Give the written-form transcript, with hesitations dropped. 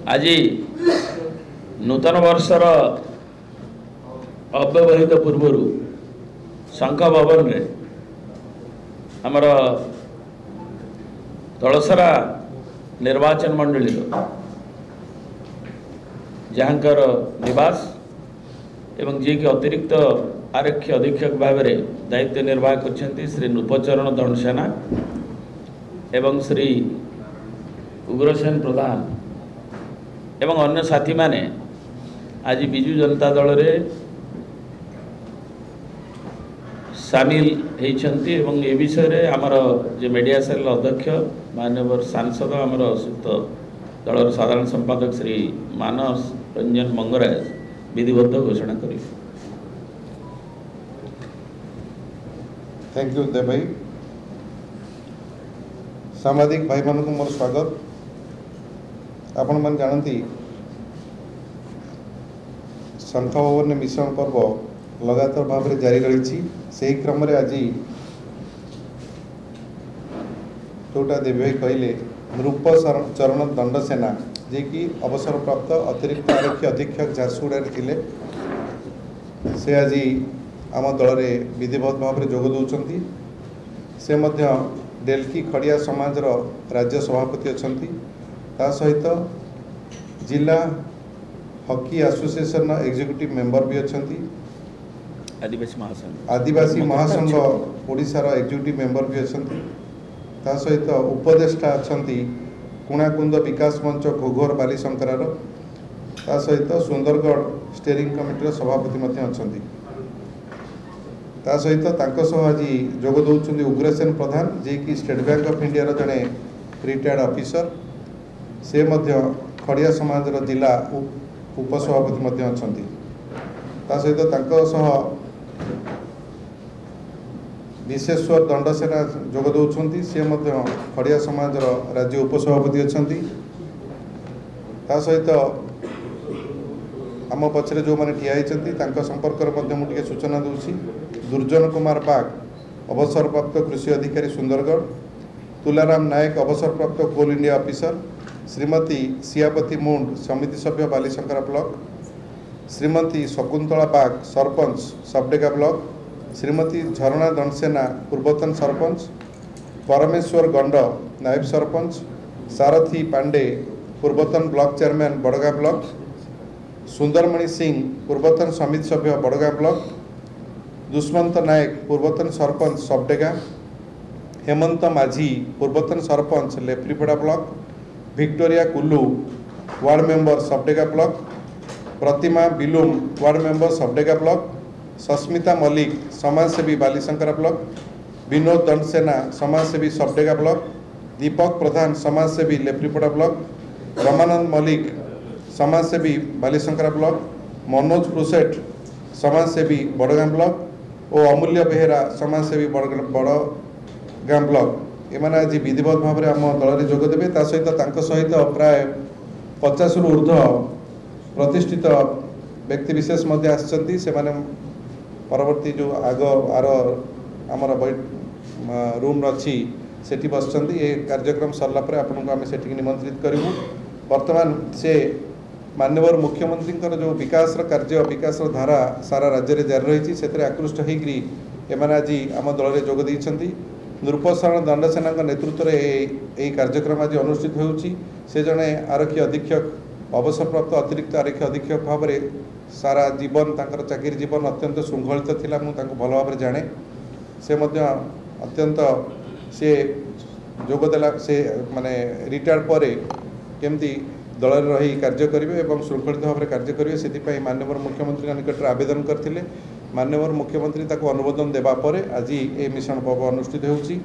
आज नूतन वर्षर अव्यवहित पूर्व शंख भवन रे आमर तलसरा निर्वाचन मंडली जहाँकर निवास एवं जी के अतिरिक्त आरक्षी अधीक्षक भाव में दायित्व निर्वाह कर श्री नृपचरण दंडसेना एवं श्री उग्रसेन प्रधान एवं अन्य साथी माने आज बिजु जनता दल रे सामिल होती ए विषय रे आमर जे मीडिया सेल अध्यक्ष माननीय सांसद आमर संयुक्त दलर साधारण संपादक श्री मानस रंजन मंगराज विधिबद्ध घोषणा करें। थैंक यू देव भाई। सामाजिक भाई मान मोर स्वागत। आपण मन जानती शंख भवन मिश्रण पर्व लगातार भाव में जारी रही। से क्रम रे आज जोटा देव भाई कहले नृपचरण दंडसेना जे कि अवसर प्राप्त अतिरिक्त आरक्षी अधीक्षक झारसुगुड़ा थे से आज आम दल में विधिवत भाव में जोग दौरान से मध्य डेल्की खड़िया समाजर राज्य सभापति अच्छा सहित जिला हॉकी एसोसिएशन एग्जीक्यूटिव मेंबर भी अच्छा आदिवासी महासंघ ओडिशार एग्जीक्यूटिव मेंबर भी अच्छा सहित उपदेष्टा अच्छा कुणाकुंद विकास मंच घोघर बालीशंकरार सहित सुंदरगढ़ स्टीयरिंग कमिटीर सभापति अच्छा सहित आज जोग दौरान उग्रसेन प्रधान जे कि स्टेट बैंक ऑफ इंडिया जड़े रिटायर्ड ऑफिसर से मध्य खड़िया समाजर जिला उपसभापति अच्छा सहित विशेश्वर दंडसेना जोग दौरान सी खड़िया समाजर राज्य उपसभापति अच्छा सहित आम पछरे जो मैंने ठिया होती संपर्क में सूचना दूसरी दुर्जन कुमार बाग अवसरप्राप्त कृषि अधिकारी सुंदरगढ़ तुलाराम नायक अवसरप्राप्त Coal India officer Shrimati Siyapati Munda समिति सभ्य बालीशंकरा ब्लॉक श्रीमती शकुंतला बाग सरपंच सबडेगा ब्लॉक श्रीमती झरणा दंडसेना पूर्वतन सरपंच परमेश्वर गंड नायब सरपंच सारथी पांडे पूर्वतन block chairman Badga block Sundarmani Singh पूर्वतन समिति सभ्य बड़गा ब्लॉक दुष्मंत नायक पूर्वतन सरपंच सबडेगा हेमंत माझी पूर्वतन sarpanch Lefripada block Victoria Kullu ward member Subdega block Pratima Bilum ward member Subdega block Sasmita Mallick समाजसेवी बालीशंकरा ब्लॉक विनोद दंडसेना समाजसेवी सबडेगा ब्लॉक दीपक प्रधान समाजसेवी लेफ्रीपड़ा ब्लॉक रमानंद मल्लिक समाजसेवी बालीशंकरा ब्लॉक मनोज प्रुसेट समाजसेवी बड़गां ब्लॉक और अमूल्य बेहेरा समाजसेवी बड़गां ब्लॉक एमाने आज विधिवत भाव में आम दल में जोगदेवे सहित प्राय 50 रु ऊर्ध्व प्रतिष्ठित व्यक्ति विशेष से परवर्ती जो आग आर आमर रूम अच्छी सेठी बसचंत ये कार्यक्रम सरला पर आपन को आम से निमंत्रित करूँ। वर्तमान से माननीय मुख्यमंत्री जो विकास कार्य विकास धारा सारा राज्य में जारी रही से आकृष्ट होकर आज आम दल में जोग देती नृपचरण दंडसेना नेतृत्व में यही कार्यक्रम आज अनुष्ठित होचे जड़े आरक्षी अधीक्षक अवसरप्राप्त अतिरिक्त आरक्षी अधीक्षक भाव में सारा जीवन तांकर चाकरी जीवन अत्यंत श्रृंखलित थिला मुझे भल भाव में जाने से अत्यंत से जोगदेला से माने रिटायर्ड पर केमती दल रही कार्य करेंगे और श्रृंखलित भाव में कार्य करेंगे से माननीय मुख्यमंत्री निकट में आवेदन करते माननीय मुख्यमंत्री अनुमोदन देवा पर आज ये मिश्रण पर्व अनुष्ठित होउची।